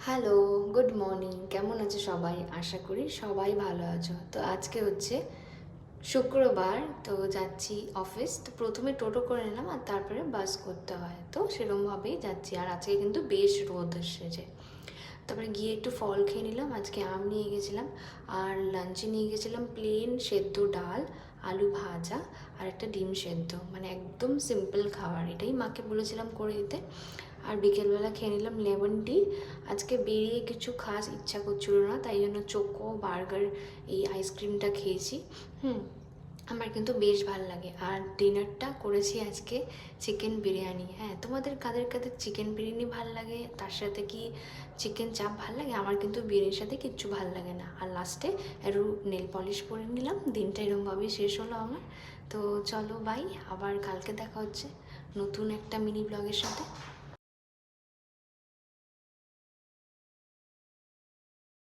Hello, good morning. কেমন আছো সবাই? আশা করি সবাই ভালো আছো। তো আজকে হচ্ছে শুক্রবার, তো যাচ্ছি অফিস। তো প্রথমে টোটো করে নিলাম আর তারপরে বাস করতে হয়, তো সেরকমভাবেই যাচ্ছি। আর আজকে কিন্তু বেশ রোদ এসেছে। তারপরে গিয়ে একটু ফল খেয়ে নিলাম। আজকে আম নিয়ে গেছিলাম। আর লাঞ্চে নিয়ে গেছিলাম প্লেন সেদ্ধ ডাল, আলু ভাজা আর একটা ডিম সেদ্ধ, মানে একদম সিম্পল খাবার। এটাই মাকে বলেছিলাম করে দিতে। আর বিকেলবেলা খেয়ে নিলাম লেমন টি। আজকে বেরিয়ে কিছু খাস ইচ্ছা করছিল না, তাই জন্য চোকো বার্গার এই আইসক্রিমটা খেয়েছি। আমার কিন্তু বেশ ভালো লাগে। আর ডিনারটা করেছি আজকে চিকেন বিরিয়ানি। হ্যাঁ, তোমাদের কাদের কাদের চিকেন বিরিয়ানি ভাল লাগে, তার সাথে কি চিকেন চাপ ভাল লাগে? আমার কিন্তু বিরিয়ানির সাথে কিচ্ছু ভাল লাগে না। আর লাস্টে একটু নেল পলিশ করে নিলাম। দিনটা এরকমভাবেই শেষ হলো আমার। তো চলো বাই, আবার কালকে দেখা হচ্ছে নতুন একটা মিনি ব্লগের সাথে।